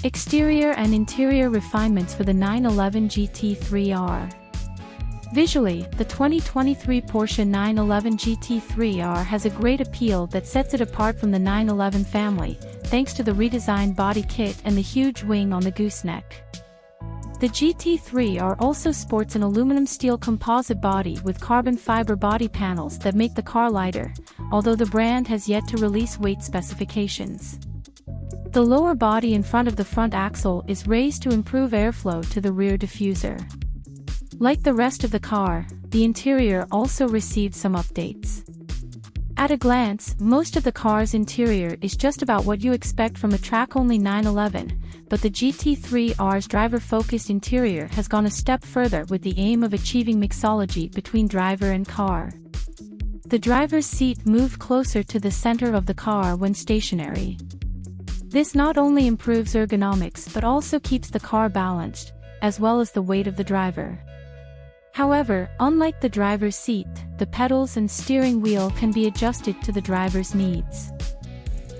Exterior and interior refinements for the 911 GT3 R. Visually, the 2023 Porsche 911 GT3 R has a great appeal that sets it apart from the 911 family, thanks to the redesigned body kit and the huge wing on the gooseneck. The GT3 R also sports an aluminum steel composite body with carbon fiber body panels that make the car lighter, although the brand has yet to release weight specifications. The lower body in front of the front axle is raised to improve airflow to the rear diffuser. Like the rest of the car, the interior also received some updates. At a glance, most of the car's interior is just about what you expect from a track-only 911, but the GT3 R's driver-focused interior has gone a step further with the aim of achieving mixology between driver and car. The driver's seat moved closer to the center of the car when stationary. This not only improves ergonomics but also keeps the car balanced, as well as the weight of the driver. However, unlike the driver's seat, the pedals and steering wheel can be adjusted to the driver's needs.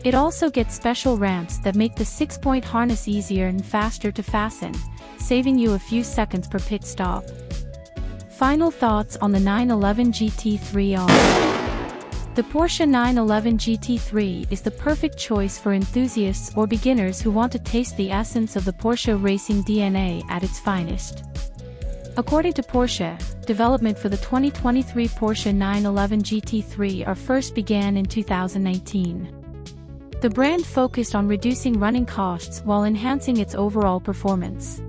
It also gets special ramps that make the 6-point harness easier and faster to fasten, saving you a few seconds per pit stop. Final thoughts on the 911 GT3 R. The Porsche 911 GT3 is the perfect choice for enthusiasts or beginners who want to taste the essence of the Porsche racing DNA at its finest. According to Porsche, development for the 2023 Porsche 911 GT3 R first began in 2019. The brand focused on reducing running costs while enhancing its overall performance.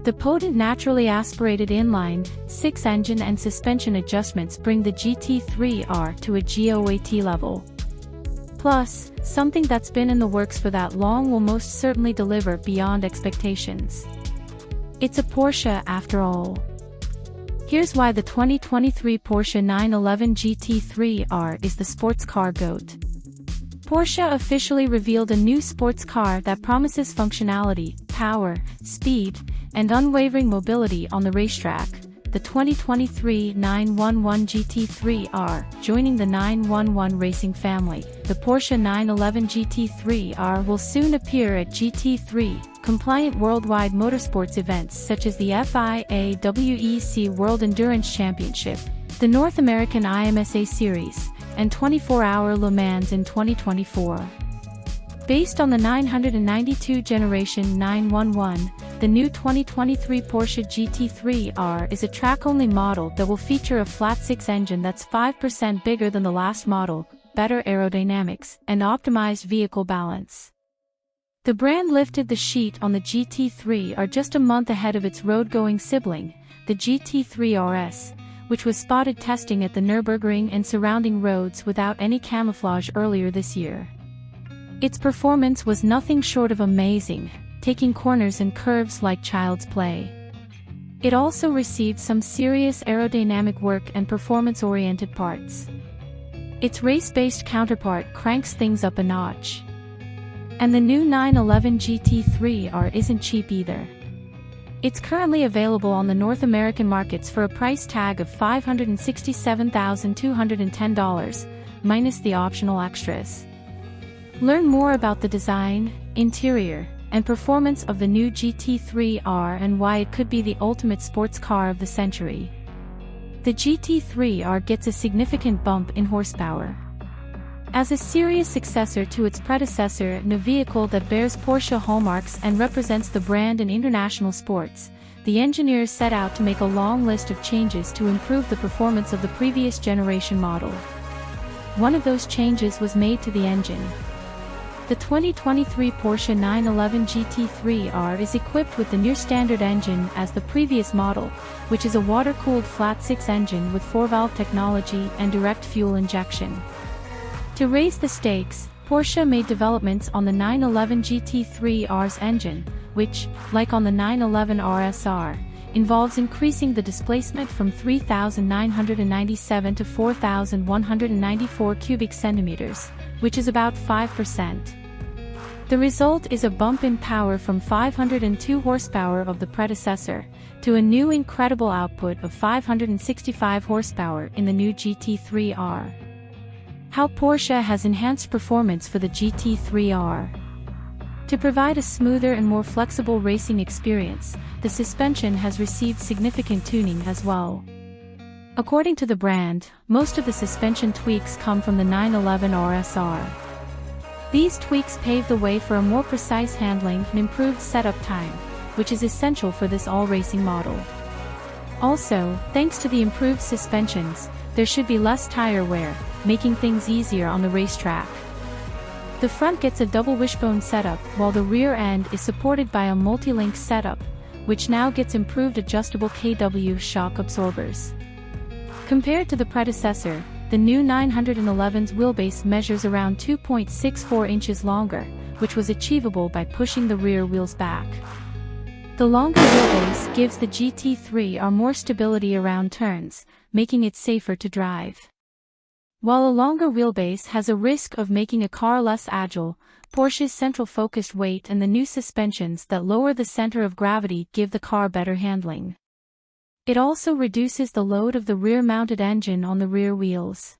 The potent naturally aspirated inline-6 engine and suspension adjustments bring the GT3 R to a GOAT level. Plus, something that's been in the works for that long will most certainly deliver beyond expectations. It's a Porsche after all. Here's why the 2023 Porsche 911 GT3 R is the sports car GOAT. Porsche officially revealed a new sports car that promises functionality, power, speed, and unwavering mobility on the racetrack, the 2023 911 GT3 R, joining the 911 racing family. The Porsche 911 GT3 R will soon appear at GT3 compliant worldwide motorsports events such as the FIA WEC World Endurance Championship, the North American IMSA Series, and 24-hour Le Mans in 2024. Based on the 992 generation 911, the new 2023 Porsche GT3 R is a track-only model that will feature a flat-6 engine that's 5% bigger than the last model, better aerodynamics, and optimized vehicle balance. The brand lifted the sheet on the GT3 R just a month ahead of its road-going sibling, the GT3 RS, which was spotted testing at the Nürburgring and surrounding roads without any camouflage earlier this year. Its performance was nothing short of amazing, taking corners and curves like child's play. It also received some serious aerodynamic work and performance-oriented parts. Its race-based counterpart cranks things up a notch. And the new 911 GT3 R isn't cheap either. It's currently available on the North American markets for a price tag of $567,210, minus the optional extras. Learn more about the design, interior, and performance of the new GT3 R and why it could be the ultimate sports car of the century. The GT3 R gets a significant bump in horsepower. As a serious successor to its predecessor and a vehicle that bears Porsche hallmarks and represents the brand in international sports, the engineers set out to make a long list of changes to improve the performance of the previous generation model. One of those changes was made to the engine. The 2023 Porsche 911 GT3 R is equipped with the near-standard engine as the previous model, which is a water-cooled flat-6 engine with 4-valve technology and direct fuel injection. To raise the stakes, Porsche made developments on the 911 GT3 R's engine, which, like on the 911 RSR, involves increasing the displacement from 3,997 to 4,194 cubic centimeters, which is about 5%. The result is a bump in power from 502 horsepower of the predecessor, to a new incredible output of 565 horsepower in the new GT3 R. How Porsche has enhanced performance for the GT3 R. To provide a smoother and more flexible racing experience, the suspension has received significant tuning as well. According to the brand, most of the suspension tweaks come from the 911 RSR. These tweaks pave the way for a more precise handling and improved setup time, which is essential for this all-racing model. Also, thanks to the improved suspensions, there should be less tire wear, making things easier on the racetrack. The front gets a double wishbone setup while the rear end is supported by a multi-link setup, which now gets improved adjustable kW shock absorbers. Compared to the predecessor, the new 911's wheelbase measures around 2.64 inches longer, which was achievable by pushing the rear wheels back. The longer wheelbase gives the GT3 R more stability around turns, making it safer to drive. While a longer wheelbase has a risk of making a car less agile, Porsche's central focused weight and the new suspensions that lower the center of gravity give the car better handling. It also reduces the load of the rear-mounted engine on the rear wheels.